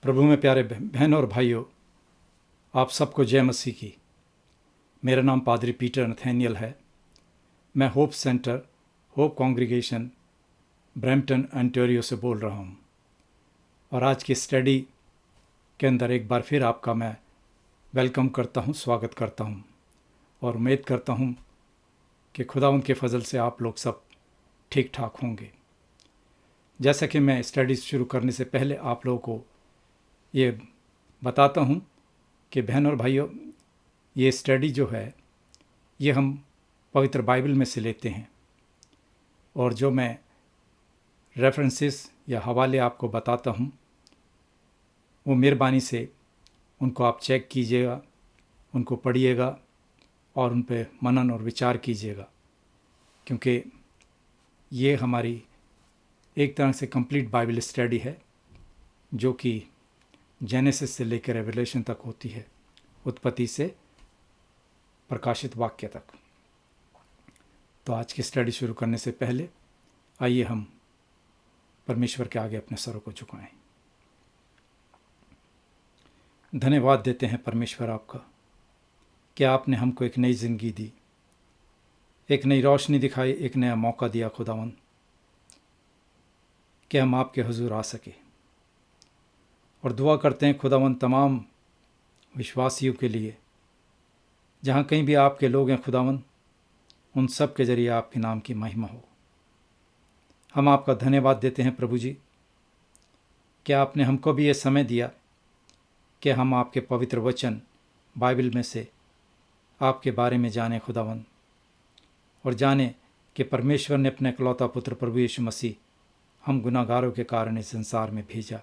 प्रभु में प्यारे बहनों और भाइयों, आप सबको जय मसीह की। मेरा नाम पादरी पीटर नथैनियल है। मैं hope centre, hope congregation, Brampton Ontario से बोल रहा हूँ। और आज की स्टडी के अंदर एक बार फिर आपका मैं वेलकम करता हूँ, स्वागत करता हूँ और उम्मीद करता हूँ कि खुदावंद के फजल से आप लोग सब ठीक ठाक होंगे। जैसा कि मैं स्टडी शुरू करने से पहले आप लोगों को ये बताता हूँ कि बहन और भाइयों, ये स्टडी जो है ये हम पवित्र बाइबल में से लेते हैं और जो मैं रेफरेंसेस या हवाले आपको बताता हूँ वो मेहरबानी से उनको आप चेक कीजिएगा, उनको पढ़िएगा और उन पर मनन और विचार कीजिएगा, क्योंकि ये हमारी एक तरह से कंप्लीट बाइबल स्टडी है जो कि जेनेसिस से लेकर रेवलेशन तक होती है, उत्पत्ति से प्रकाशित वाक्य तक। तो आज की स्टडी शुरू करने से पहले आइए हम परमेश्वर के आगे अपने सरों को झुकाएं। धन्यवाद देते हैं परमेश्वर आपका कि आपने हमको एक नई ज़िंदगी दी, एक नई रोशनी दिखाई, एक नया मौका दिया खुदावन कि हम आपके हुजूर आ सके। और दुआ करते हैं खुदावन तमाम विश्वासियों के लिए, जहाँ कहीं भी आपके लोग हैं खुदावन, उन सब के ज़रिए आपके नाम की महिमा हो। हम आपका धन्यवाद देते हैं प्रभु जी कि आपने हमको भी ये समय दिया कि हम आपके पवित्र वचन बाइबल में से आपके बारे में जाने खुदावन, और जाने कि परमेश्वर ने अपने इकलौता पुत्र प्रभु यीशु मसीह हम गुनाहगारों के कारण इस संसार में भेजा।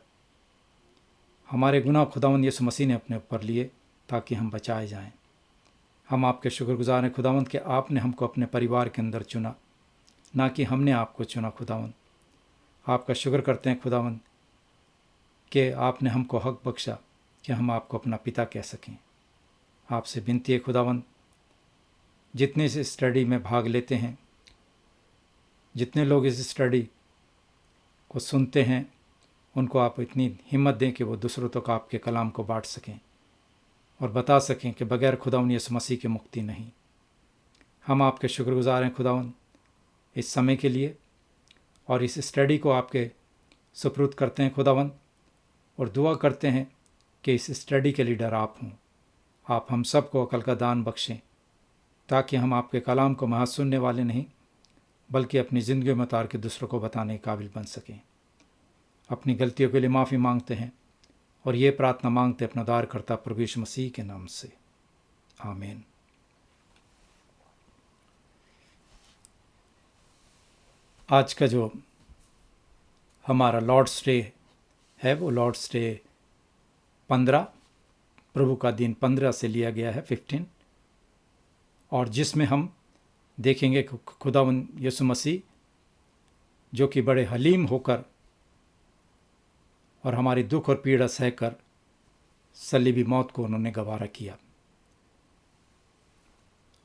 हमारे गुनाह खुदावंद यीशु मसीह ने अपने ऊपर लिए ताकि हम बचाए जाएं। हम आपके शुक्रगुजार हैं खुदावंद कि आपने हमको अपने परिवार के अंदर चुना, ना कि हमने आपको चुना खुदावंद। आपका शुक्र करते हैं खुदावंद कि आपने हमको हक बख्शा कि हम आपको अपना पिता कह सकें। आपसे विनती है खुदावंद, जितने इस स्टडी में भाग लेते हैं, जितने लोग इस स्टडी को सुनते हैं, उनको आप इतनी हिम्मत दें कि वो दूसरों तक आपके कलाम को बांट सकें और बता सकें कि बगैर खुदावन यीशु मसीह की मुक्ति नहीं। हम आपके शुक्रगुजार हैं खुदावन इस समय के लिए, और इस स्टडी को आपके सुपुर्द करते हैं खुदावन, और दुआ करते हैं कि इस स्टडी के लीडर आप हों। आप हम सबको अकल का दान बख्शें ताकि हम आपके कलाम को महज सुनने वाले नहीं बल्कि अपनी ज़िंदगी में उतार के दूसरों को बताने के काबिल बन सकें। अपनी गलतियों के लिए माफ़ी मांगते हैं और ये प्रार्थना मांगते अपना उद्धारकर्ता प्रभु यीशु मसीह के नाम से, आमीन। आज का जो हमारा लॉर्ड्स डे है वो लॉर्ड्स डे 15, प्रभु का दिन 15 से लिया गया है 15, और जिसमें हम देखेंगे खुदावन यीशु मसीह जो कि बड़े हलीम होकर और हमारी दुख और पीड़ा सहकर सलीबी मौत को उन्होंने गवारा किया।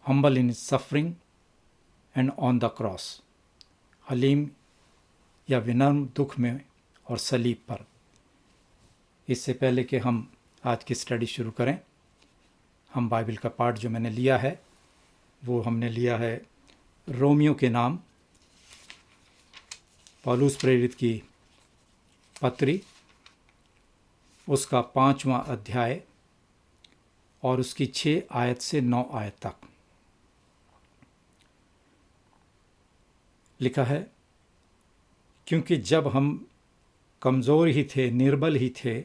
Humble in suffering and on the cross, हलीम या विनम्र दुख में और सलीब पर। इससे पहले कि हम आज की स्टडी शुरू करें, हम बाइबल का पाठ जो मैंने लिया है वो हमने लिया है रोमियो के नाम, पौलुस प्रेरित की पत्री, उसका 5वां अध्याय और उसकी 6 आयत से 9 आयत तक लिखा है। क्योंकि जब हम कमज़ोर ही थे, निर्बल ही थे,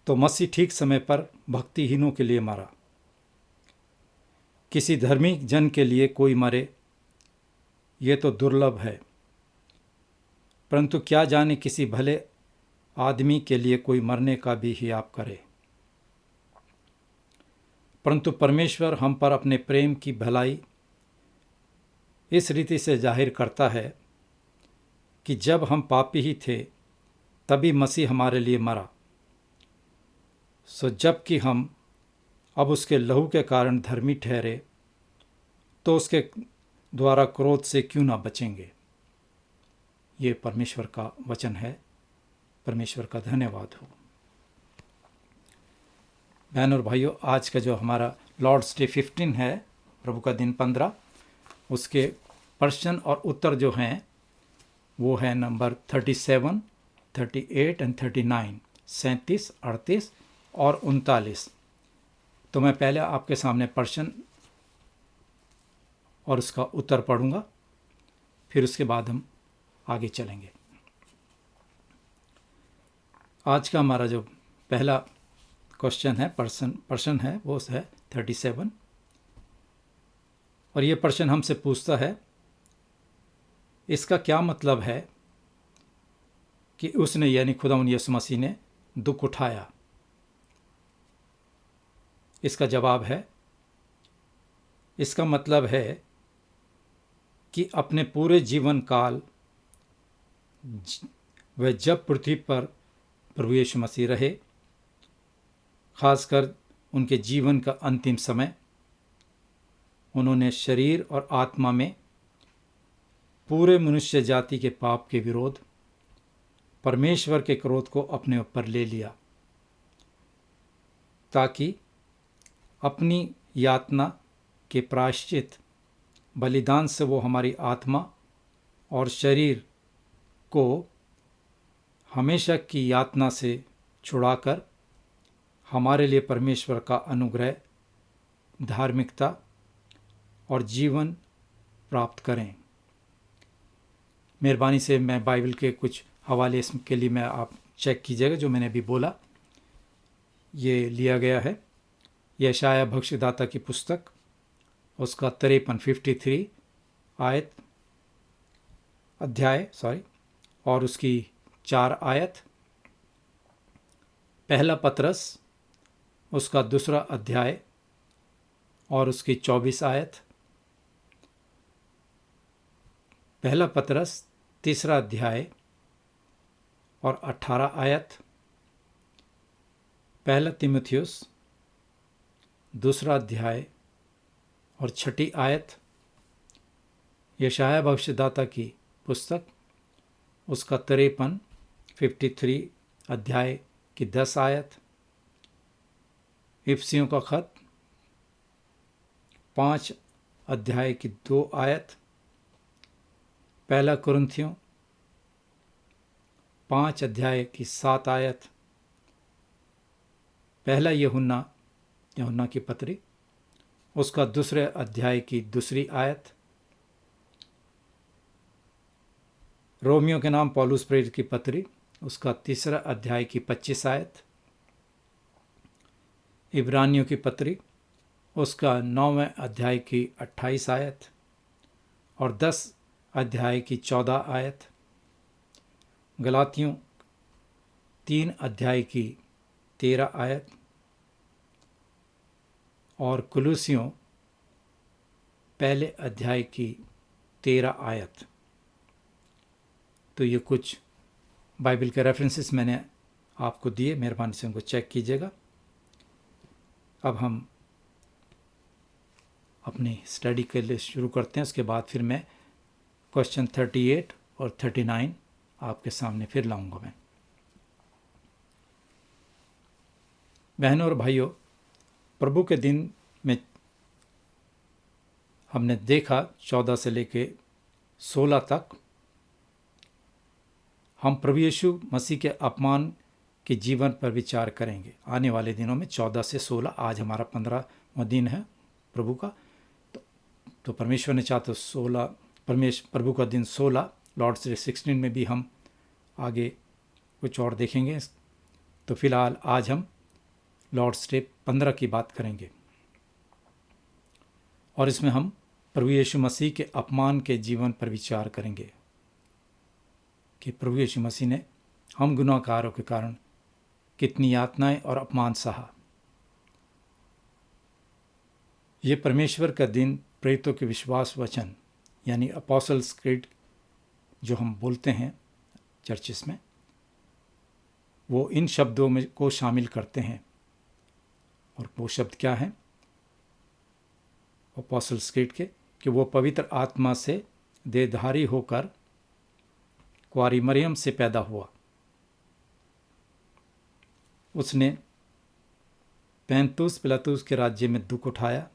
तो मसीह ठीक समय पर भक्तिहीनों के लिए मरा। किसी धार्मिक जन के लिए कोई मरे ये तो दुर्लभ है, परंतु क्या जाने किसी भले आदमी के लिए कोई मरने का भी ही आप करे। परंतु परमेश्वर हम पर अपने प्रेम की भलाई इस रीति से जाहिर करता है कि जब हम पापी ही थे तभी मसीह हमारे लिए मरा। सो जबकि हम अब उसके लहू के कारण धर्मी ठहरे तो उसके द्वारा क्रोध से क्यों ना बचेंगे। ये परमेश्वर का वचन है। परमेश्वर का धन्यवाद हो। बहन और भाइयों, आज का जो हमारा लॉर्ड्स डे 15 है, प्रभु का दिन 15, उसके प्रश्न और उत्तर जो हैं वो है नंबर 37, 38 एंड 39, 37, 38 और 39। तो मैं पहले आपके सामने प्रश्न और उसका उत्तर पढ़ूंगा, फिर उसके बाद हम आगे चलेंगे। आज का हमारा जो पहला क्वेश्चन है, प्रश्न है, वो है 37। और ये प्रश्न हमसे पूछता है, इसका क्या मतलब है कि उसने यानी खुदावंद यीशु मसीह ने दुख उठाया। इसका जवाब है, इसका मतलब है कि अपने पूरे जीवन काल वह जब पृथ्वी पर प्रभु यीशु मसीह रहे, खासकर उनके जीवन का अंतिम समय, उन्होंने शरीर और आत्मा में पूरे मनुष्य जाति के पाप के विरोध परमेश्वर के क्रोध को अपने ऊपर ले लिया, ताकि अपनी यातना के प्रायश्चित बलिदान से वो हमारी आत्मा और शरीर को हमेशा की यातना से छुड़ाकर हमारे लिए परमेश्वर का अनुग्रह, धार्मिकता और जीवन प्राप्त करें। मेहरबानी से मैं बाइबल के कुछ हवाले के लिए मैं आप चेक कीजिएगा, जो मैंने अभी बोला ये लिया गया है यशायाह भविष्यद्वक्ता की पुस्तक, उसका 53 अध्याय और उसकी 4 आयत। पहला पतरस उसका 2 अध्याय और उसकी 24 आयत। पहला पतरस 3 अध्याय और 18 आयत। पहला तीमुथियुस 2 अध्याय और 6 आयत। यशायाह भविष्यद्वक्ता की पुस्तक, उसका 53 अध्याय की 10 आयत। इफिसियों का खत 5 अध्याय की 2 आयत। पहला कुरिन्थियों 5 अध्याय की 7 आयत। पहला यूहन्ना की पत्री, उसका 2 अध्याय की 2 आयत। रोमियो के नाम पौलुस प्रेरित की पत्री, उसका 3 अध्याय की 25 आयत। इब्रानियों की पत्री, उसका 9वें अध्याय की 28 आयत और 10 अध्याय की 14 आयत। गलातियों 3 अध्याय की 13 आयत और कुलुसियों 1 अध्याय की 13 आयत। तो ये कुछ बाइबल के रेफरेंसेस मैंने आपको दिए, मेहरबानी से उनको चेक कीजिएगा। अब हम अपनी स्टडी के लिए शुरू करते हैं, उसके बाद फिर मैं क्वेश्चन 38 और 39 आपके सामने फिर लाऊंगा। मैं बहनों और भाइयों, प्रभु के दिन में हमने देखा 14 से लेके 16 तक हम प्रभु यीशु मसीह के अपमान के जीवन पर विचार करेंगे। आने वाले दिनों में 14 से 16, आज हमारा 15वां दिन है प्रभु का। तो परमेश्वर ने चाहा तो प्रभु का दिन 16, लॉर्ड्स डे 16 में भी हम आगे कुछ और देखेंगे। तो फिलहाल आज हम लॉर्ड्स डे 15 की बात करेंगे और इसमें हम प्रभु यीशु मसीह के अपमान के जीवन पर विचार करेंगे कि प्रभु यीशु मसीह ने हम गुनाहगारों के कारण कितनी यातनाएं और अपमान सहा। ये परमेश्वर का दिन प्रेरितों के विश्वास वचन यानी अपोस्टल्स क्रीड जो हम बोलते हैं चर्चिस में, वो इन शब्दों में को शामिल करते हैं। और वो शब्द क्या हैं अपोस्टल्स क्रीड के? कि वो पवित्र आत्मा से देहधारी होकर कुंवारी मरियम से पैदा हुआ। उसने पैंतुस पिलातुस के राज्य में दुख उठाया,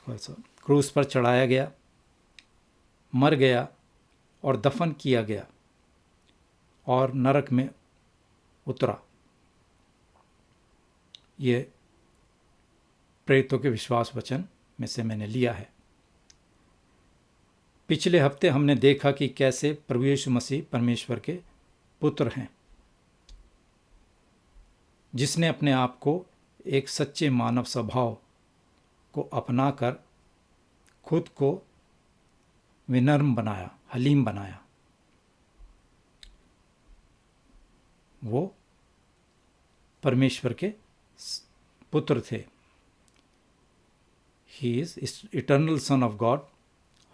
क्रूस पर चढ़ाया गया, मर गया और दफन किया गया और नरक में उतरा। ये प्रेरितों के विश्वास वचन में से मैंने लिया है। पिछले हफ्ते हमने देखा कि कैसे प्रभु यीशु मसीह परमेश्वर के पुत्र हैं, जिसने अपने आप को एक सच्चे मानव स्वभाव को अपनाकर खुद को विनम्र बनाया, हलीम बनाया। वो परमेश्वर के पुत्र थे। He is eternal Son of God,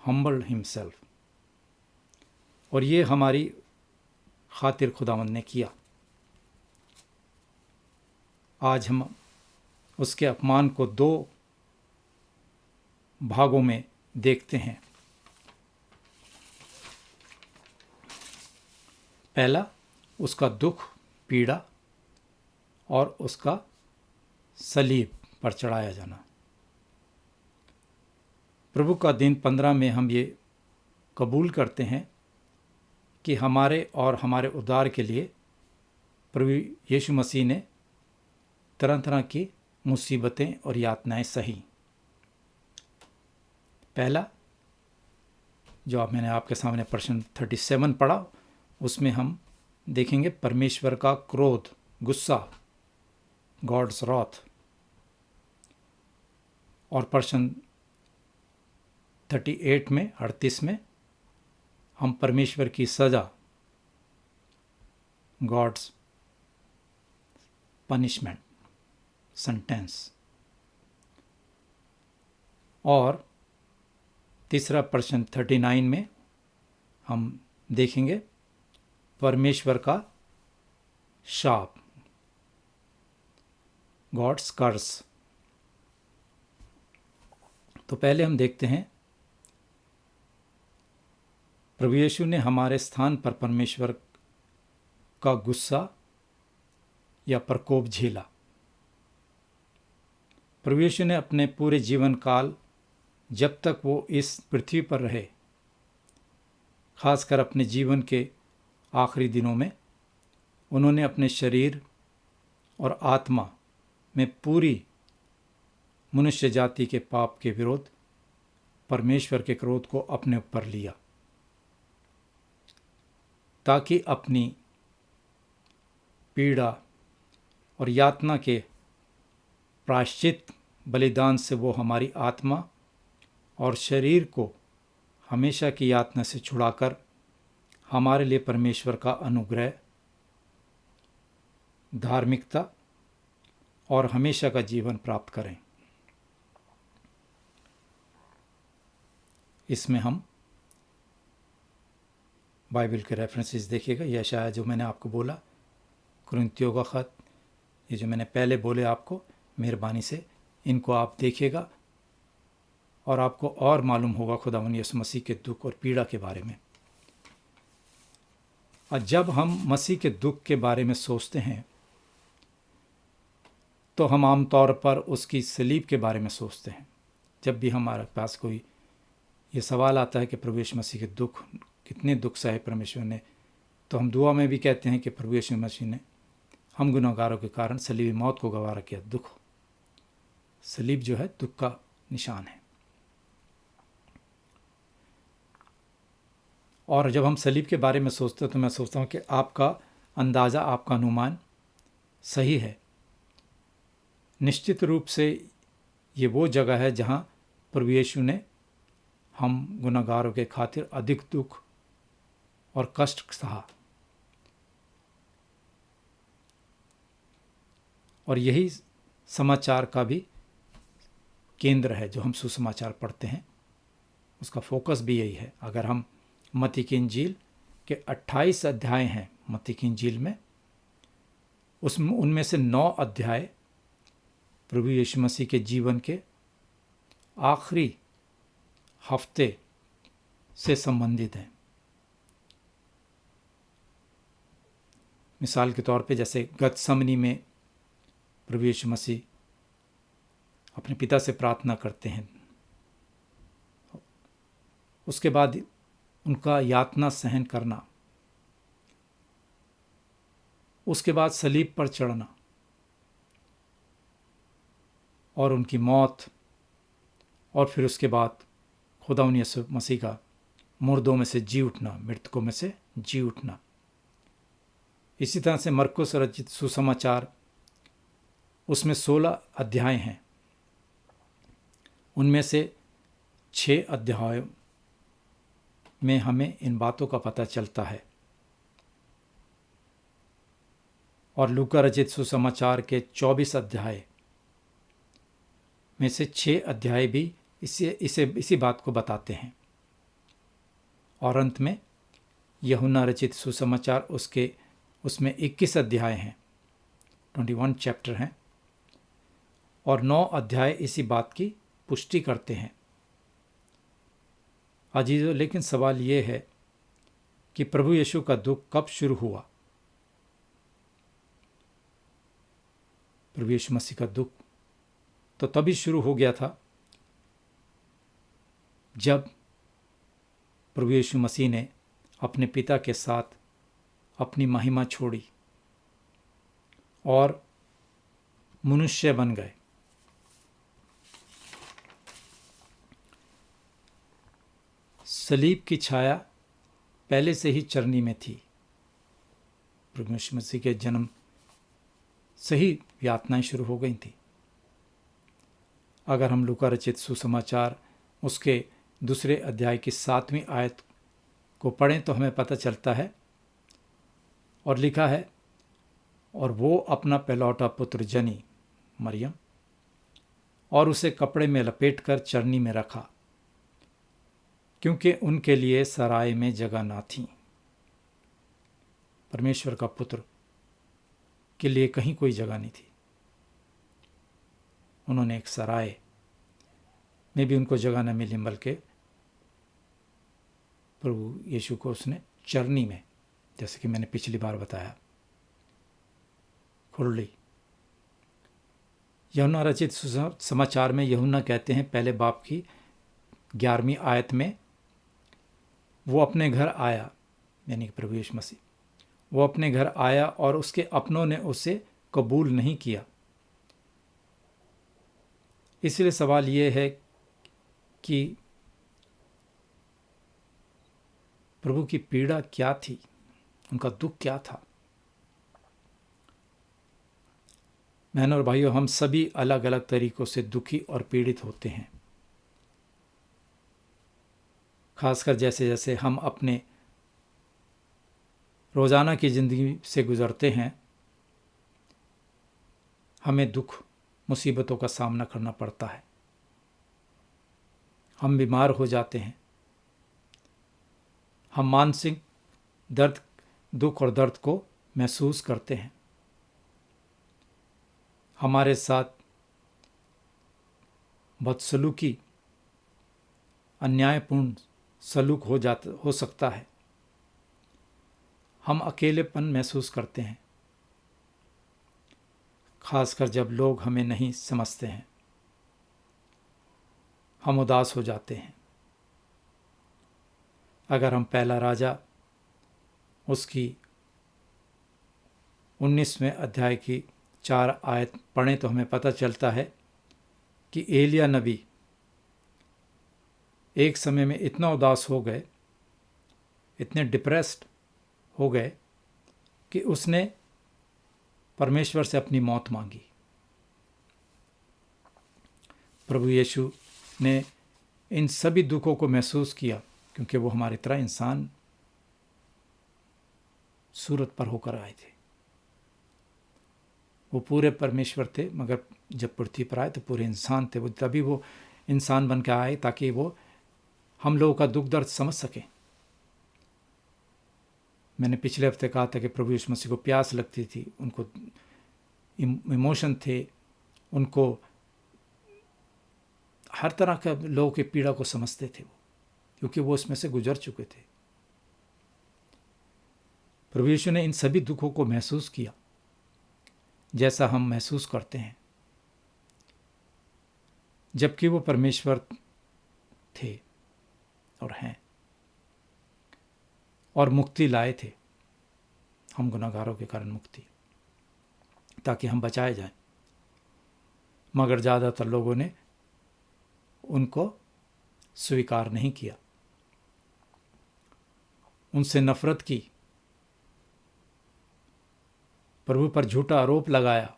humbled himself। और ये हमारी खातिर खुदावंद ने किया। आज हम उसके अपमान को दो भागों में देखते हैं। पहला, उसका दुख, पीड़ा और उसका सलीब पर चढ़ाया जाना। प्रभु का दिन 15 में हम ये कबूल करते हैं कि हमारे और हमारे उद्धार के लिए प्रभु यीशु मसीह ने तरह तरह की मुसीबतें और यातनाएं सही। पहला, जो अब मैंने आपके सामने प्रश्न 37 पढ़ा, उसमें हम देखेंगे परमेश्वर का क्रोध, गुस्सा, गॉड्स रॉथ। और प्रश्न 38 में 38 में हम परमेश्वर की सजा, गॉड्स पनिशमेंट, सेंटेंस। और तीसरा प्रश्न 39 में हम देखेंगे परमेश्वर का शाप, गॉड्स कर्स। तो पहले हम देखते हैं प्रभु यीशु ने हमारे स्थान पर परमेश्वर का गुस्सा या प्रकोप झेला। प्रभु यीशु ने अपने पूरे जीवन काल, जब तक वो इस पृथ्वी पर रहे, खासकर अपने जीवन के आखिरी दिनों में, उन्होंने अपने शरीर और आत्मा में पूरी मनुष्य जाति के पाप के विरोध परमेश्वर के क्रोध को अपने ऊपर लिया, ताकि अपनी पीड़ा और यातना के प्रायश्चित बलिदान से वो हमारी आत्मा और शरीर को हमेशा की यातना से छुड़ाकर हमारे लिए परमेश्वर का अनुग्रह, धार्मिकता और हमेशा का जीवन प्राप्त करें। इसमें हम बाइबल के रेफरेंसेस देखिएगा। यह शायद जो मैंने आपको बोला, कुरिन्थियों का ख़त, ये जो मैंने पहले बोले आपको, मेहरबानी से इनको आप देखिएगा और आपको और मालूम होगा खुदावंद यीशु मसीह के दुख और पीड़ा के बारे में। और जब हम मसीह के दुख के बारे में सोचते हैं तो हम आमतौर पर उसकी सलीब के बारे में सोचते हैं। जब भी हमारे पास कोई ये सवाल आता है कि प्रभु यीशु मसीह के दुख, कितने दुख सहे परमेश्वर ने, तो हम दुआ में भी कहते हैं कि प्रभु यीशु मसीह ने हम गुनहगारों के कारण सलीबी मौत को गवारा किया। दुख, सलीब जो है दुख का निशान है। और जब हम सलीब के बारे में सोचते हैं तो मैं सोचता हूँ कि आपका अंदाज़ा, आपका अनुमान सही है। निश्चित रूप से ये वो जगह है जहाँ प्रभु यीशु ने हम गुनहगारों के खातिर अधिक दुख और कष्ट सहा। और यही समाचार का भी केंद्र है। जो हम सुसमाचार पढ़ते हैं उसका फोकस भी यही है। अगर हम मत्ती की इंजील के 28 अध्याय हैं मत्ती की इंजील में, उसमें उनमें से 9 अध्याय प्रभु यीशु मसीह के जीवन के आखिरी हफ्ते से संबंधित हैं। मिसाल के तौर पे जैसे गतसमनी में प्रभु यीशु मसीह अपने पिता से प्रार्थना करते हैं, उसके बाद उनका यातना सहन करना, उसके बाद सलीब पर चढ़ना और उनकी मौत, और फिर उसके बाद खुदा यीशु मसीह का मुर्दों में से जी उठना, मृतकों में से जी उठना। इसी तरह से मरकुस रचित सुसमाचार, उसमें 16 अध्याय हैं। उनमें से 6 अध्यायों में हमें इन बातों का पता चलता है, और लूका रचित सुसमाचार के 24 अध्याय में से 6 अध्याय भी इसी बात को बताते हैं। और अंत में यूहन्ना रचित सुसमाचार, उसमें 21 अध्याय हैं, 21 चैप्टर हैं, और 9 अध्याय इसी बात की पुष्टि करते हैं। अजीजों, लेकिन सवाल ये है कि प्रभु यीशु का दुख कब शुरू हुआ? प्रभु यीशु मसीह का दुख तो तभी शुरू हो गया था जब प्रभु यीशु मसीह ने अपने पिता के साथ अपनी महिमा छोड़ी और मनुष्य बन गए। सलीब की छाया पहले से ही चरनी में थी। प्रभु यीशु मसीह के जन्म से ही यातनाएं शुरू हो गई थी। अगर हम लूका रचित सुसमाचार उसके 2 अध्याय की 7वीं आयत को पढ़ें तो हमें पता चलता है, और लिखा है, और वो अपना पहलौठा पुत्र जनी मरियम और उसे कपड़े में लपेटकर चरनी में रखा, क्योंकि उनके लिए सराय में जगह ना थी। परमेश्वर का पुत्र के लिए कहीं कोई जगह नहीं थी। उन्होंने एक सराय में भी उनको जगह न मिली, बल्कि प्रभु यीशु को उसने चरनी में, जैसे कि मैंने पिछली बार बताया, खुरली। यूहन्ना रचित समाचार में यूहन्ना कहते हैं पहले बाब की 11वीं आयत में, वो अपने घर आया, यानी कि प्रभु यीशु मसीह, वो अपने घर आया और उसके अपनों ने उसे कबूल नहीं किया। इसलिए सवाल ये है कि प्रभु की पीड़ा क्या थी, उनका दुख क्या था। बहनों और भाइयों, हम सभी अलग अलग तरीकों से दुखी और पीड़ित होते हैं। खासकर जैसे जैसे हम अपने रोज़ाना की ज़िंदगी से गुज़रते हैं, हमें दुख मुसीबतों का सामना करना पड़ता है। हम बीमार हो जाते हैं, हम मानसिक दुख और दर्द को महसूस करते हैं। हमारे साथ बदसलूकी, अन्यायपूर्ण सलूक हो सकता है। हम अकेलेपन महसूस करते हैं, खासकर जब लोग हमें नहीं समझते हैं। हम उदास हो जाते हैं। अगर हम पहला राजा उसकी 19वें अध्याय की 4 आयत पढ़ें तो हमें पता चलता है कि एलिया नबी एक समय में इतना उदास हो गए, इतने डिप्रेस्ड हो गए कि उसने परमेश्वर से अपनी मौत मांगी। प्रभु यीशु ने इन सभी दुखों को महसूस किया, क्योंकि वो हमारी तरह इंसान सूरत पर होकर आए थे। वो पूरे परमेश्वर थे, मगर जब पृथ्वी पर आए तो पूरे इंसान थे। वो तभी वो इंसान बन के आए ताकि वो हम लोगों का दुख दर्द समझ सकें। मैंने पिछले हफ्ते कहा था कि प्रभु यीशु मसीह को प्यास लगती थी, उनको इमोशन थे, उनको हर तरह का लोगों की पीड़ा को समझते थे वो, क्योंकि वो उसमें से गुजर चुके थे। प्रभु यीशु ने इन सभी दुखों को महसूस किया जैसा हम महसूस करते हैं, जबकि वो परमेश्वर थे और हैं और मुक्ति लाए थे, हम गुनाहगारों के कारण मुक्ति, ताकि हम बचाए जाएं। मगर ज़्यादातर लोगों ने उनको स्वीकार नहीं किया, उनसे नफरत की, प्रभु पर झूठा आरोप लगाया,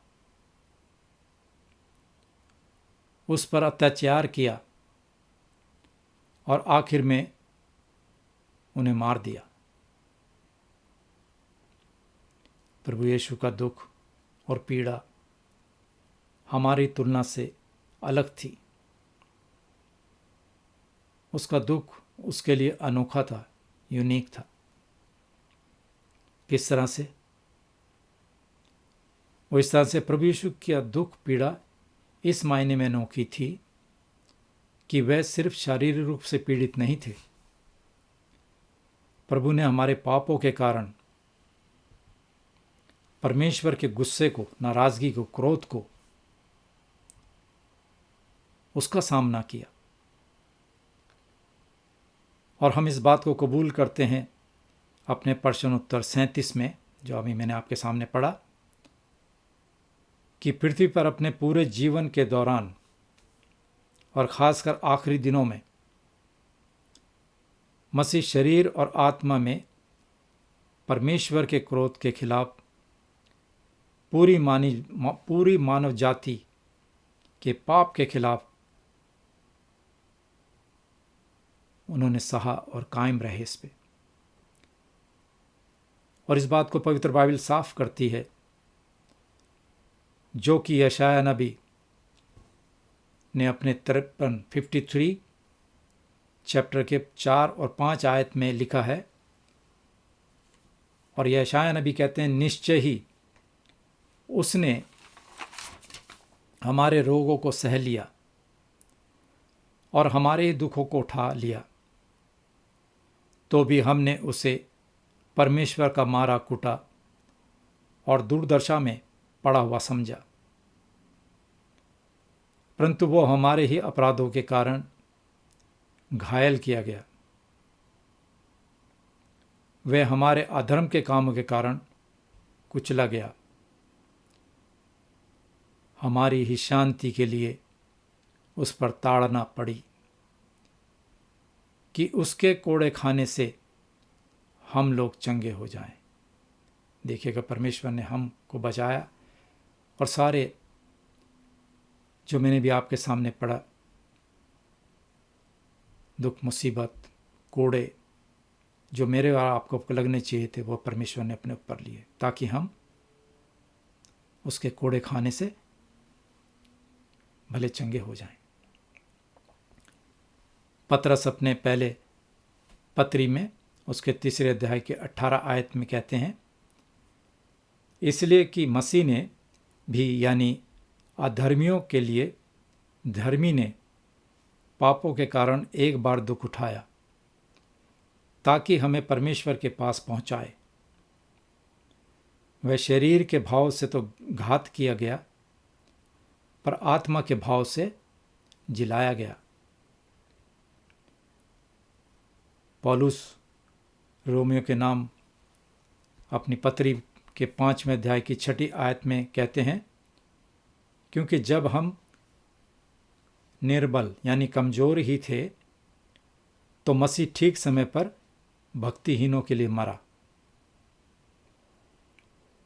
उस पर अत्याचार किया और आखिर में उन्हें मार दिया। प्रभु यीशु का दुख और पीड़ा हमारी तुलना से अलग थी। उसका दुख उसके लिए अनोखा था, यूनिक था। किस तरह से? वो इस तरह से प्रभु यीशु की दुख पीड़ा इस मायने में अनोखी थी कि वह सिर्फ शारीरिक रूप से पीड़ित नहीं थे। प्रभु ने हमारे पापों के कारण परमेश्वर के गुस्से को, नाराजगी को, क्रोध को, उसका सामना किया। और हम इस बात को कबूल करते हैं अपने प्रश्न उत्तर 37 में, जो अभी मैंने आपके सामने पढ़ा, कि पृथ्वी पर अपने पूरे जीवन के दौरान और खासकर आखिरी दिनों में मसीह शरीर और आत्मा में परमेश्वर के क्रोध के खिलाफ पूरी मानव जाति के पाप के खिलाफ उन्होंने सहा और कायम रहे इस पे। और इस बात को पवित्र बाइबल साफ करती है, जो कि यशायाह नबी ने अपने 53 चैप्टर के 4 और 5 आयत में लिखा है। और यशायाह नबी कहते हैं, निश्चय ही उसने हमारे रोगों को सह लिया और हमारे दुखों को उठा लिया, तो भी हमने उसे परमेश्वर का मारा कूटा और दुर्दशा में पड़ा हुआ समझा। परंतु वो हमारे ही अपराधों के कारण घायल किया गया, वह हमारे अधर्म के कामों के कारण कुचला गया। हमारी ही शांति के लिए उस पर ताड़ना पड़ी, कि उसके कोड़े खाने से हम लोग चंगे हो जाएं। देखिएगा, परमेश्वर ने हमको बचाया। और सारे जो मैंने भी आपके सामने पढ़ा, दुख, मुसीबत, कोड़े जो मेरे और आपको लगने चाहिए थे, वो परमेश्वर ने अपने ऊपर लिए, ताकि हम उसके कोड़े खाने से भले चंगे हो जाएं। पतरस अपने पहले पत्री में उसके 3 अध्याय के 18 आयत में कहते हैं, इसलिए कि मसीह ने भी, यानी अधर्मियों के लिए धर्मी ने पापों के कारण एक बार दुख उठाया, ताकि हमें परमेश्वर के पास पहुंचाए। वह शरीर के भाव से तो घात किया गया, पर आत्मा के भाव से जिलाया गया। पौलुस रोमियो के नाम अपनी पत्री के 5वें अध्याय की 6 आयत में कहते हैं, क्योंकि जब हम निर्बल यानी कमजोर ही थे, तो मसीह ठीक समय पर भक्तिहीनों के लिए मरा,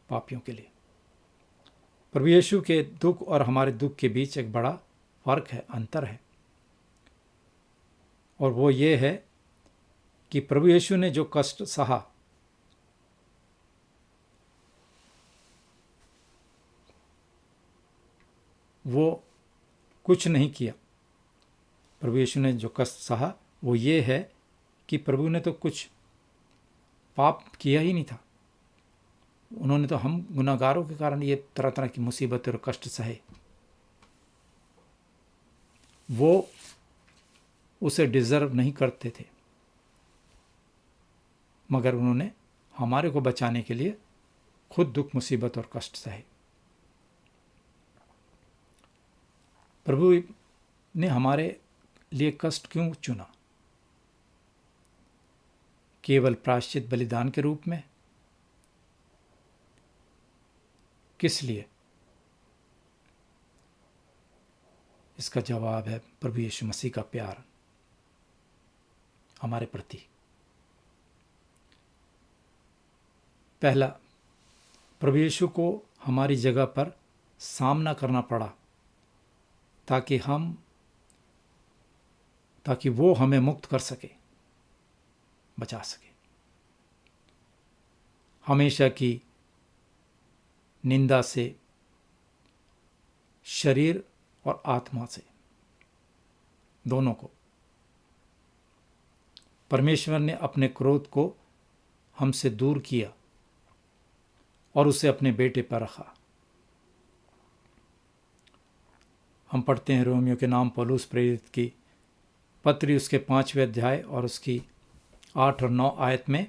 पापियों के लिए। प्रभु यीशु के दुख और हमारे दुख के बीच एक बड़ा फर्क है, अंतर है। और वो ये है कि प्रभु यीशु ने जो कष्ट सहा, वो कुछ नहीं किया। प्रभु यीशु ने जो कष्ट सहा वो ये है कि प्रभु ने तो कुछ पाप किया ही नहीं था। उन्होंने तो हम गुनाहगारों के कारण ये तरह तरह की मुसीबतें और कष्ट सहे। वो उसे डिजर्व नहीं करते थे, मगर उन्होंने हमारे को बचाने के लिए खुद दुख, मुसीबत और कष्ट सहे। प्रभु ने हमारे लिए कष्ट क्यों चुना? केवल प्रायश्चित बलिदान के रूप में? किस लिए? इसका जवाब है प्रभु यीशु मसीह का प्यार हमारे प्रति। पहला, प्रभु यीशु को हमारी जगह पर सामना करना पड़ा ताकि वो हमें मुक्त कर सके, बचा सके। हमेशा की निंदा से, शरीर और आत्मा से, दोनों को। परमेश्वर ने अपने क्रोध को हमसे दूर किया और उसे अपने बेटे पर रखा। हम पढ़ते हैं रोमियो के नाम पौलुस प्रेरित की पत्री, उसके 5वें अध्याय और उसकी 8 और 9 आयत में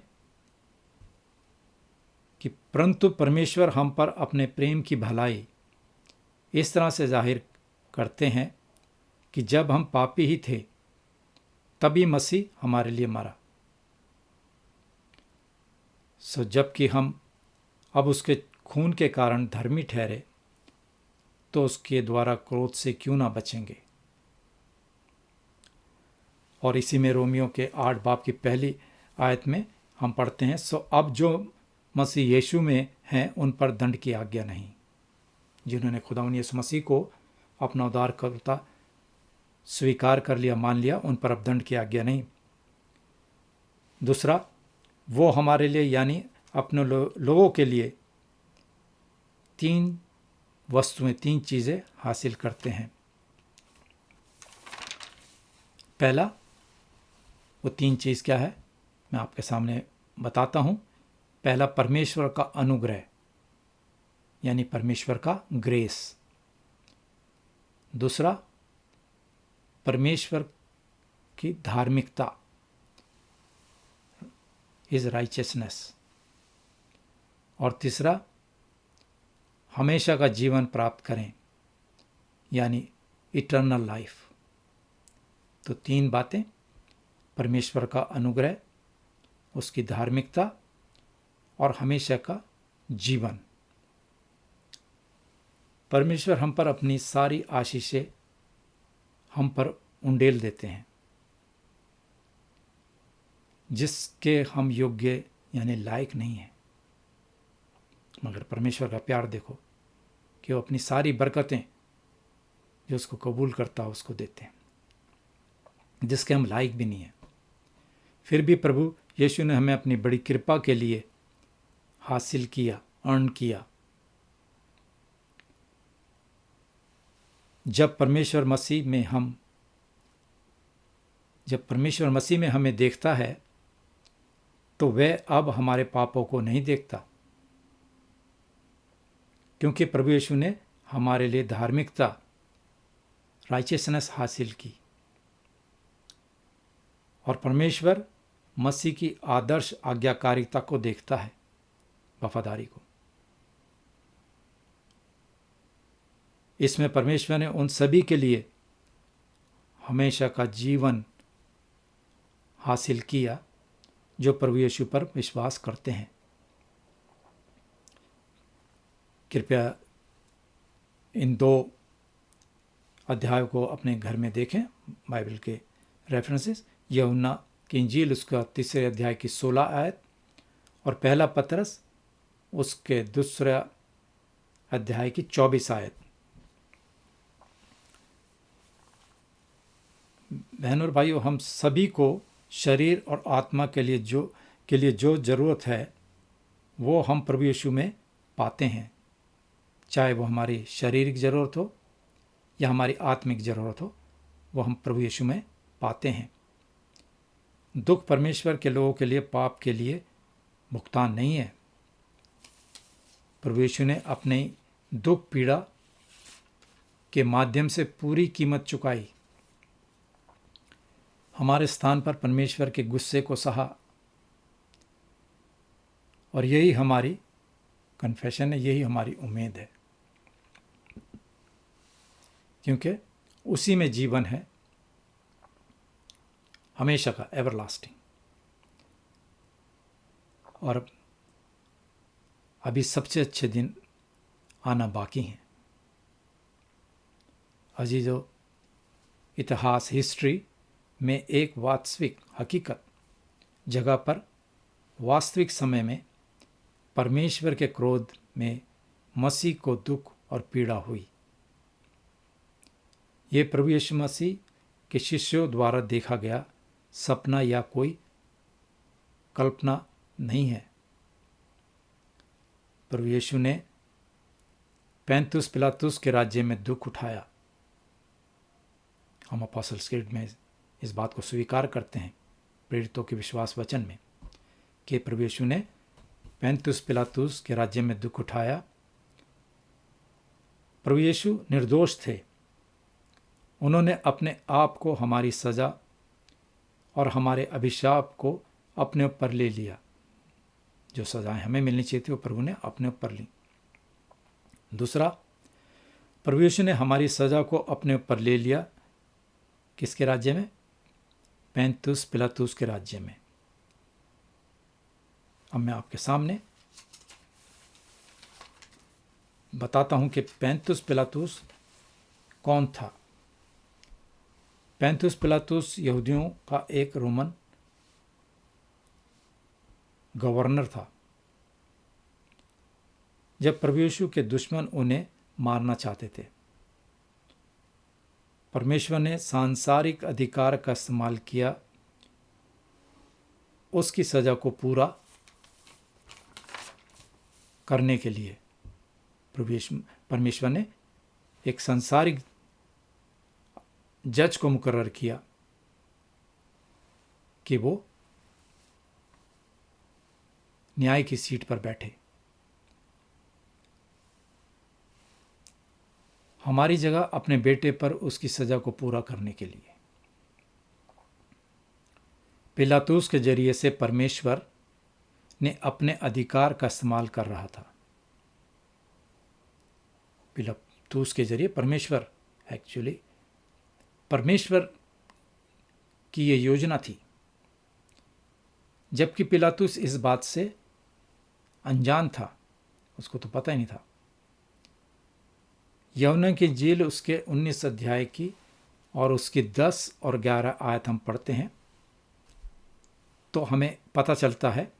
कि परंतु परमेश्वर हम पर अपने प्रेम की भलाई इस तरह से जाहिर करते हैं कि जब हम पापी ही थे तभी मसीह हमारे लिए मरा। जबकि हम अब उसके खून के कारण धर्मी ठहरे तो उसके द्वारा क्रोध से क्यों ना बचेंगे। और इसी में रोमियो के 8 बाब की पहली आयत में हम पढ़ते हैं, सो अब जो मसीह यीशु में हैं उन पर दंड की आज्ञा नहीं। जिन्होंने खुदावंद यीशु मसीह को अपना उद्धारकर्ता स्वीकार कर लिया, मान लिया, उन पर अब दंड की आज्ञा नहीं। दूसरा, वो हमारे लिए यानी अपने लोगों के लिए 3 वस्तुएं, 3 चीज़ें हासिल करते हैं। पहला, वो 3 चीज़ क्या है मैं आपके सामने बताता हूँ। पहला, परमेश्वर का अनुग्रह यानी परमेश्वर का ग्रेस। दूसरा, परमेश्वर की धार्मिकता, हिज राइचियसनेस। और तीसरा, हमेशा का जीवन प्राप्त करें यानी इटर्नल लाइफ। तो 3 बातें, परमेश्वर का अनुग्रह, उसकी धार्मिकता और हमेशा का जीवन। परमेश्वर हम पर अपनी सारी आशीषें हम पर उंडेल देते हैं, जिसके हम योग्य यानी लायक नहीं हैं। मगर परमेश्वर का प्यार देखो कि वो अपनी सारी बरकतें जो उसको कबूल करता है उसको देते हैं, जिसके हम लायक भी नहीं हैं। फिर भी प्रभु यीशु ने हमें अपनी बड़ी कृपा के लिए हासिल किया, अर्न किया। जब परमेश्वर मसीह में हमें देखता है तो वह अब हमारे पापों को नहीं देखता, क्योंकि प्रभु यीशु ने हमारे लिए धार्मिकता, राइचियसनेस हासिल की। और परमेश्वर मसीह की आदर्श आज्ञाकारिता को देखता है, वफादारी को। इसमें परमेश्वर ने उन सभी के लिए हमेशा का जीवन हासिल किया जो प्रभु यीशु पर विश्वास करते हैं। कृपया इन 2 अध्यायों को अपने घर में देखें, बाइबल के रेफरेंसेस। यूहन्ना की इंजील उसका 3 अध्याय की 16 आयत और पहला पतरस उसके 2 अध्याय की 24 आयत। बहनों और भाइयों, हम सभी को शरीर और आत्मा के लिए जो ज़रूरत है वो हम प्रभु यीशु में पाते हैं, चाहे वो हमारी शारीरिक ज़रूरत हो या हमारी आत्मिक ज़रूरत हो, वो हम प्रभु यीशु में पाते हैं। दुख परमेश्वर के लोगों के लिए पाप के लिए भुगतान नहीं है। प्रभु यीशु ने अपने दुख पीड़ा के माध्यम से पूरी कीमत चुकाई। हमारे स्थान पर परमेश्वर के गुस्से को सहा और यही हमारी कन्फेशन है, यही हमारी उम्मीद है, क्योंकि उसी में जीवन है हमेशा का, एवरलास्टिंग। और अभी सबसे अच्छे दिन आना बाकी हैं। अजीजों, इतिहास, हिस्ट्री में एक वास्तविक हकीकत जगह पर वास्तविक समय में परमेश्वर के क्रोध में मसीह को दुख और पीड़ा हुई। ये प्रभु यीशु मसीह के शिष्यों द्वारा देखा गया सपना या कोई कल्पना नहीं है। प्रभु यीशु ने पैंतुस पिलातुस के राज्य में दुख उठाया। हम अपोस्टल्स क्रीड में इस बात को स्वीकार करते हैं, प्रेरितों के विश्वास वचन में, कि प्रभु यीशु ने पैंतुस पिलातुस के राज्य में दुख उठाया। प्रभु यीशु निर्दोष थे। उन्होंने अपने आप को हमारी सजा और हमारे अभिशाप को अपने ऊपर ले लिया। जो सजाएं हमें मिलनी चाहिए थी वो प्रभु ने अपने ऊपर ली। दूसरा, प्रभु यीशु ने हमारी सजा को अपने ऊपर ले लिया। किसके राज्य में? पैंतुस पिलातुस के राज्य में। अब मैं आपके सामने बताता हूं कि पैंतुस पिलातुस कौन था। पैंतुस पिलातुस यहूदियों का एक रोमन गवर्नर था। जब प्रभु यीशु के दुश्मन उन्हें मारना चाहते थे, परमेश्वर ने सांसारिक अधिकार का इस्तेमाल किया उसकी सजा को पूरा करने के लिए। परमेश्वर ने एक सांसारिक जज को मुकर्रर किया कि वो न्याय की सीट पर बैठे। हमारी जगह अपने बेटे पर उसकी सजा को पूरा करने के लिए पिलातुस के जरिए से परमेश्वर ने अपने अधिकार का इस्तेमाल कर रहा था। पिलातुस के जरिए परमेश्वर की ये योजना थी, जबकि पिलातुस इस बात से अनजान था, उसको तो पता ही नहीं था। यूहन्ना की इंजील उसके 19 अध्याय की और उसकी 10 और 11 आयत हम पढ़ते हैं तो हमें पता चलता है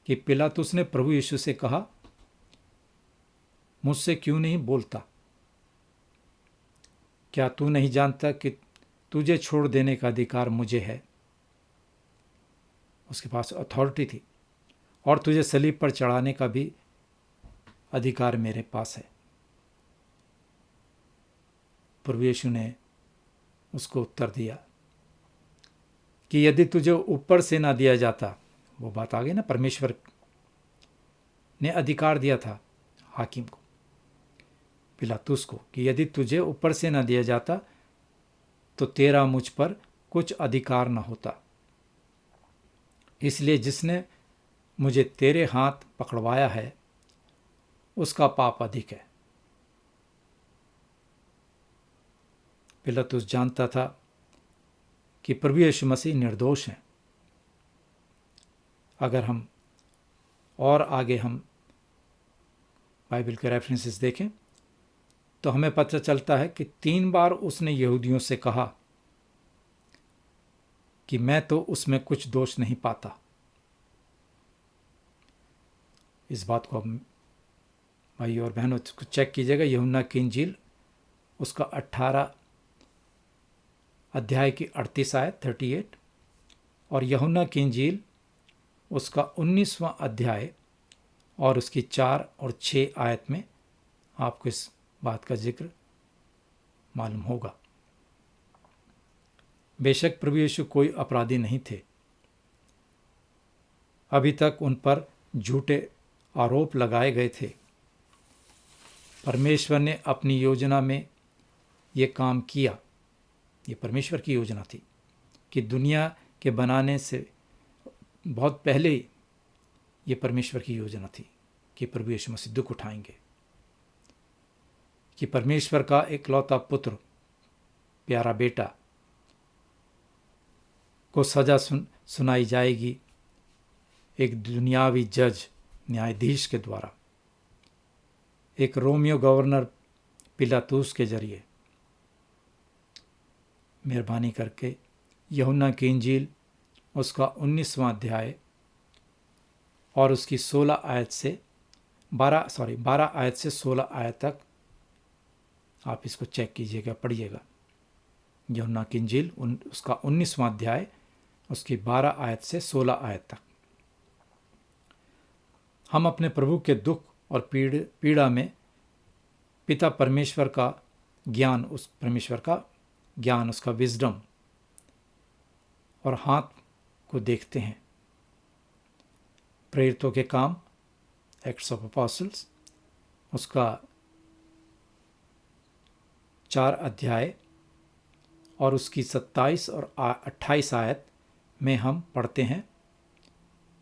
कि पिलातुस ने प्रभु यीशु से कहा, मुझसे क्यों नहीं बोलता? क्या तू नहीं जानता कि तुझे छोड़ देने का अधिकार मुझे है? उसके पास अथॉरिटी थी, और तुझे सलीब पर चढ़ाने का भी अधिकार मेरे पास है। प्रभु यीशु ने उसको उत्तर दिया कि यदि तुझे ऊपर से ना दिया जाता, वो बात आ गई ना, परमेश्वर ने अधिकार दिया था हाकिम को, पिलातुस को, कि यदि तुझे ऊपर से ना दिया जाता तो तेरा मुझ पर कुछ अधिकार ना होता। इसलिए जिसने मुझे तेरे हाथ पकड़वाया है उसका पाप अधिक है। पिलातुस जानता था कि प्रभु यीशु मसीह निर्दोष हैं। अगर हम और आगे हम बाइबल के रेफरेंसेस देखें तो हमें पता चलता है कि 3 बार उसने यहूदियों से कहा कि मैं तो उसमें कुछ दोष नहीं पाता। इस बात को भाई और बहनों को चेक कीजिएगा। यूहन्ना की इंजील उसका 18 अध्याय की 38 आयत 38 और यूहन्ना की इंजील उसका 19वां अध्याय और उसकी 4 और 6 आयत में आपको इस बात का जिक्र मालूम होगा। बेशक प्रभु यीशु कोई अपराधी नहीं थे। अभी तक उन पर झूठे आरोप लगाए गए थे। परमेश्वर ने अपनी योजना में ये काम किया। ये परमेश्वर की योजना थी कि दुनिया के बनाने से बहुत पहले ही ये परमेश्वर की योजना थी कि प्रभु यीशु मसीह दुख उठाएंगे, कि परमेश्वर का इकलौता पुत्र, प्यारा बेटा को सजा सुनाई जाएगी एक दुनियावी जज, न्यायाधीश के द्वारा, एक रोमियो गवर्नर पिलातूस के जरिए। मेहरबानी करके यूहन्ना की इंजील उसका 19वां अध्याय और उसकी 12 आयत से 16 आयत तक आप इसको चेक कीजिएगा, पढ़िएगा। यूहन्ना की इंजील उसका 19वां अध्याय उसकी 12 आयत से 16 आयत तक। हम अपने प्रभु के दुख और पीड़ा में पिता परमेश्वर का ज्ञान, उसका विजडम और हाथ को देखते हैं। प्रेरितों के काम, एक्ट्स ऑफ अपोस्टल्स, उसका 4 अध्याय और उसकी 27 और 28 आयत में हम पढ़ते हैं,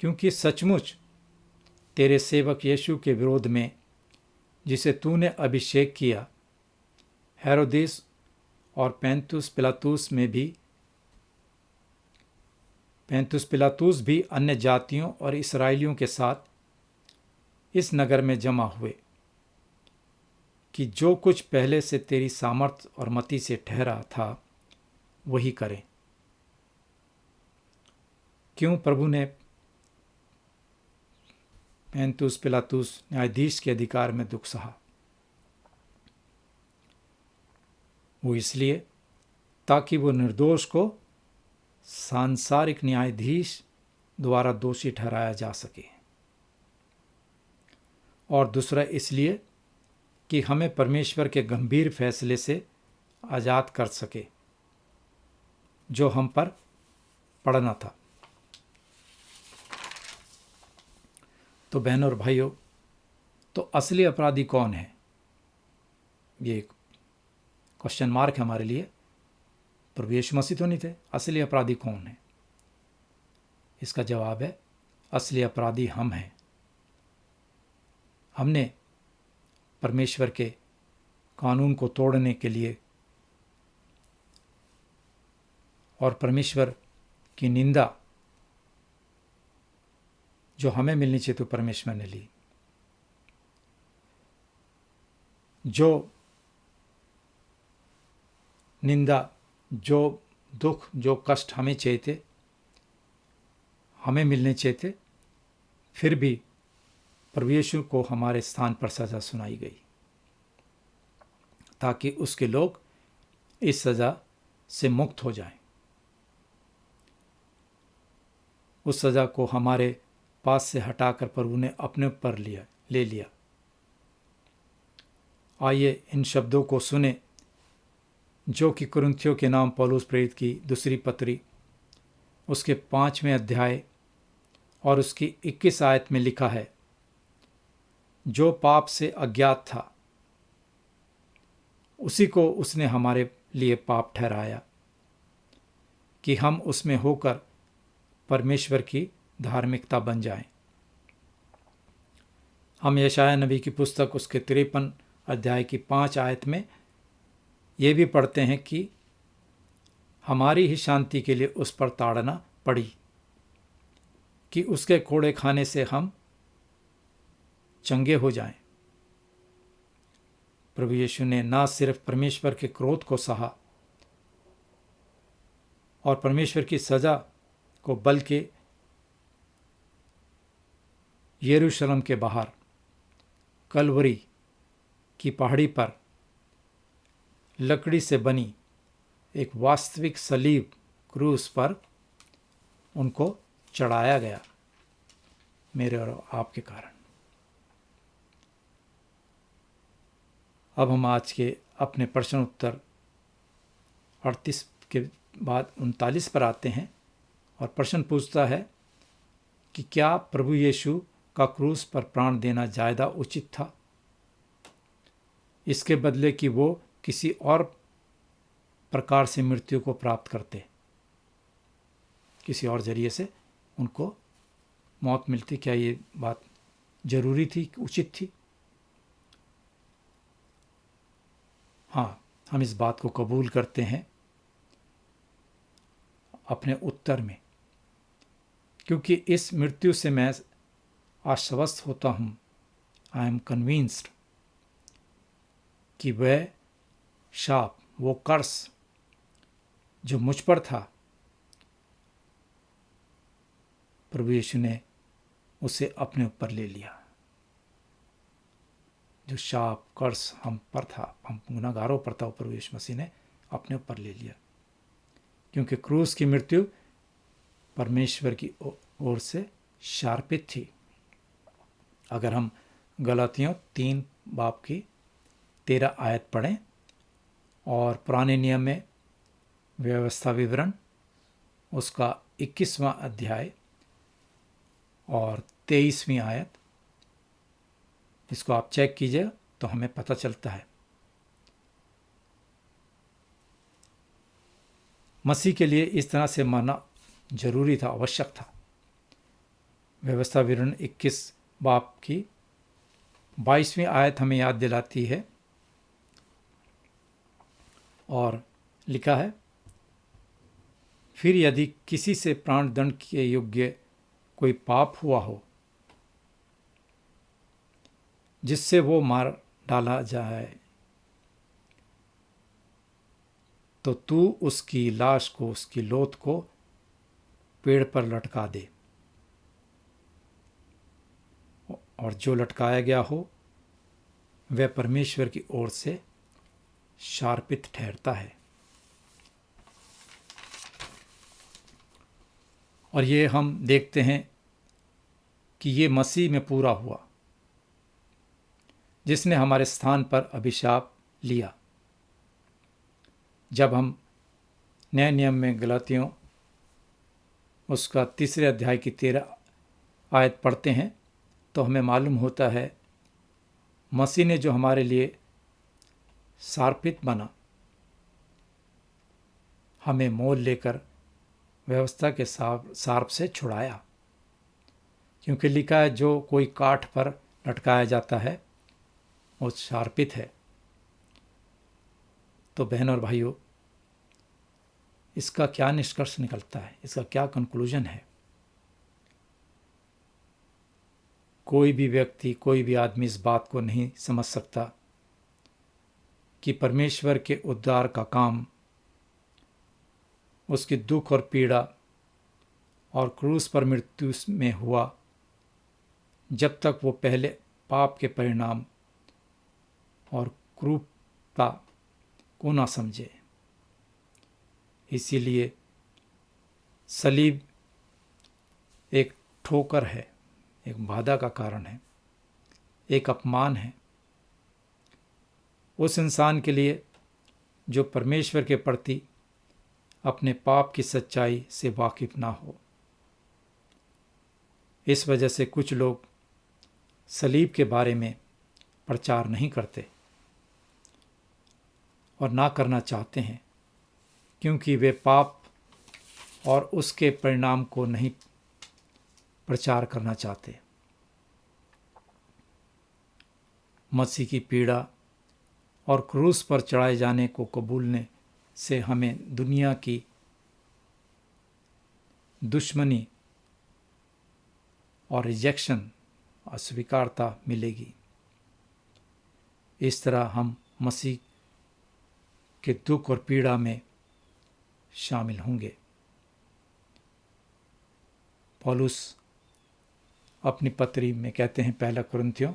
क्योंकि सचमुच तेरे सेवक यीशु के विरोध में, जिसे तूने अभिषेक किया, हेरोदेस और पैंतुस पिलातूस भी अन्य जातियों और इस्राएलियों के साथ इस नगर में जमा हुए, कि जो कुछ पहले से तेरी सामर्थ और मति से ठहरा था वही करें। क्यों प्रभु ने पैंतुस पिलातूस न्यायाधीश के अधिकार में दुख सहा? वो इसलिए ताकि वो निर्दोष को सांसारिक न्यायाधीश द्वारा दोषी ठहराया जा सके, और दूसरा इसलिए कि हमें परमेश्वर के गंभीर फैसले से आज़ाद कर सके जो हम पर पड़ना था। तो बहनों और भाइयों, तो असली अपराधी कौन है? ये एक क्वेश्चन मार्क है हमारे लिए। प्रभु यीशु मसीह तो नहीं थे। असली अपराधी कौन है? इसका जवाब है, असली अपराधी हम हैं। हमने परमेश्वर के कानून को तोड़ने के लिए और परमेश्वर की निंदा जो हमें मिलनी चाहिए तो परमेश्वर ने ली। जो निंदा, जो दुख, जो कष्ट हमें चाहिए थे, हमें मिलने चाहिए थे, फिर भी प्रभु यीशु को हमारे स्थान पर सज़ा सुनाई गई, ताकि उसके लोग इस सज़ा से मुक्त हो जाएं। उस सज़ा को हमारे पास से हटाकर प्रभु ने अपने ऊपर ले लिया। आइए इन शब्दों को सुने जो कि कुरिन्थियों के नाम पौलुस प्रेरित की दूसरी पत्री उसके 5वें अध्याय और उसकी 21 आयत में लिखा है। जो पाप से अज्ञात था उसी को उसने हमारे लिए पाप ठहराया, कि हम उसमें होकर परमेश्वर की धार्मिकता बन जाएं। हम यशायाह नबी की पुस्तक उसके 53 अध्याय की 5 आयत में ये भी पढ़ते हैं कि हमारी ही शांति के लिए उस पर ताड़ना पड़ी, कि उसके कोड़े खाने से हम चंगे हो जाएं। प्रभु यीशु ने ना सिर्फ परमेश्वर के क्रोध को सहा और परमेश्वर की सज़ा को, बल्कि यरूशलेम के बाहर कलवरी की पहाड़ी पर लकड़ी से बनी एक वास्तविक सलीब क्रूस पर उनको चढ़ाया गया, मेरे और आपके कारण। अब हम आज के अपने प्रश्न उत्तर 38 के बाद 39 पर आते हैं, और प्रश्न पूछता है कि क्या प्रभु यीशु का क्रूस पर प्राण देना ज़्यादा उचित था, इसके बदले कि वो किसी और प्रकार से मृत्यु को प्राप्त करते, किसी और जरिए से उनको मौत मिलती, क्या ये बात जरूरी थी, उचित थी? हाँ, हम इस बात को कबूल करते हैं अपने उत्तर में, क्योंकि इस मृत्यु से मैं आश्वस्त होता हूँ, आई एम कन्विंस्ड, कि वह शाप, वो कर्स जो मुझ पर था, प्रभु यीशु ने उसे अपने ऊपर ले लिया। जो शाप कर्स हम पर था, हम गुनाहगारों पर था, प्रभु यीशु मसीह ने अपने ऊपर ले लिया, क्योंकि क्रूस की मृत्यु परमेश्वर की ओर से शार्पित थी। अगर हम गलातियों 3 बाब की 13 आयत पढ़ें और पुराने नियम में व्यवस्था विवरण उसका 21वां अध्याय और 23वीं आयत, इसको आप चेक कीजिए तो हमें पता चलता है मसीह के लिए इस तरह से मरना जरूरी था, आवश्यक था। व्यवस्था विवरण 21 बाब की 22वीं आयत हमें याद दिलाती है और लिखा है, फिर यदि किसी से प्राण दंड के योग्य कोई पाप हुआ हो जिससे वो मार डाला जाए, तो तू उसकी लाश को, उसकी लोथ को पेड़ पर लटका दे, और जो लटकाया गया हो वह परमेश्वर की ओर से शार्पित ठहरता है। और ये हम देखते हैं कि ये मसीह में पूरा हुआ, जिसने हमारे स्थान पर अभिशाप लिया। जब हम नए नियम में गलातियों उसका 3 अध्याय की 13 आयत पढ़ते हैं तो हमें मालूम होता है मसीह ने जो हमारे लिए शार्पित बना, हमें मोल लेकर व्यवस्था के सार्प से छुड़ाया, क्योंकि लिखा है जो कोई काठ पर लटकाया जाता है वो शार्पित है। तो बहन और भाइयों, इसका क्या निष्कर्ष निकलता है, इसका क्या कंक्लूजन है? कोई भी व्यक्ति, कोई भी आदमी इस बात को नहीं समझ सकता कि परमेश्वर के उद्धार का काम उसकी दुख और पीड़ा और क्रूस पर मृत्यु में हुआ, जब तक वो पहले पाप के परिणाम और क्रूरता को ना समझे। इसीलिए सलीब एक ठोकर है, एक बाधा का कारण है, एक अपमान है उस इंसान के लिए जो परमेश्वर के प्रति अपने पाप की सच्चाई से वाकिफ ना हो। इस वजह से कुछ लोग सलीब के बारे में प्रचार नहीं करते और ना करना चाहते हैं, क्योंकि वे पाप और उसके परिणाम को नहीं प्रचार करना चाहते। मसीह की पीड़ा और क्रूस पर चढ़ाए जाने को कबूलने से हमें दुनिया की दुश्मनी और रिजेक्शन, अस्वीकारता मिलेगी। इस तरह हम मसीह के दुख और पीड़ा में शामिल होंगे। पौलुस अपनी पत्री में कहते हैं, 1 कुरिन्थियों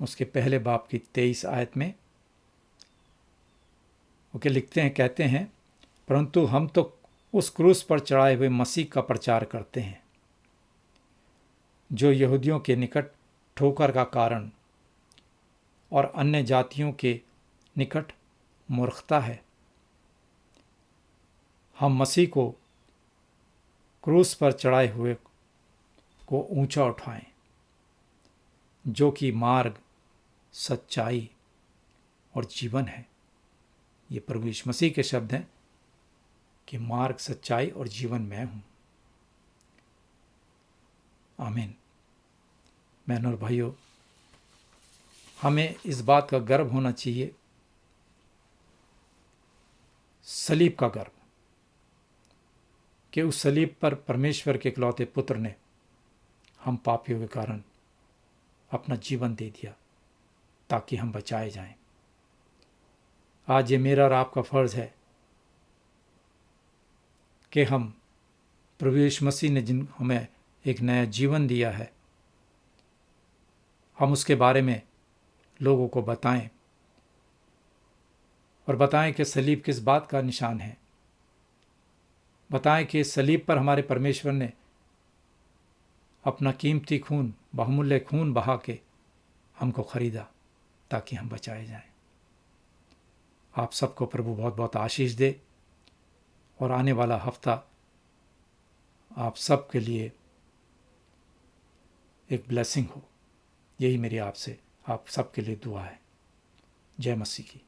उसके पहले बाब की 23 आयत में वो क्या लिखते हैं, कहते हैं, परंतु हम तो उस क्रूस पर चढ़ाए हुए मसीह का प्रचार करते हैं, जो यहूदियों के निकट ठोकर का कारण और अन्य जातियों के निकट मूर्खता है। हम मसीह को क्रूस पर चढ़ाए हुए को ऊंचा उठाएं, जो कि मार्ग, सच्चाई और जीवन है। ये प्रभु यीशु मसीह के शब्द हैं कि मार्ग, सच्चाई और जीवन मैं हूं। आमीन। बहनों और भाइयों, हमें इस बात का गर्व होना चाहिए, सलीब का गर्व, कि उस सलीब पर परमेश्वर के इकलौते पुत्र ने हम पापियों के कारण अपना जीवन दे दिया ताकि हम बचाए जाएं। आज ये मेरा और आपका फर्ज है कि हम प्रभु यीशु मसीह ने जिन हमें एक नया जीवन दिया है, हम उसके बारे में लोगों को बताएं और बताएं कि सलीब किस बात का निशान है। बताएं कि सलीब पर हमारे परमेश्वर ने अपना कीमती खून, बहुमूल्य खून बहा के हमको खरीदा ताकि हम बचाए जाएं। आप सबको प्रभु बहुत बहुत आशीष दे और आने वाला हफ्ता आप सब के लिए एक ब्लेसिंग हो। यही मेरी आपसे आप सबके लिए दुआ है। जय मसीह की।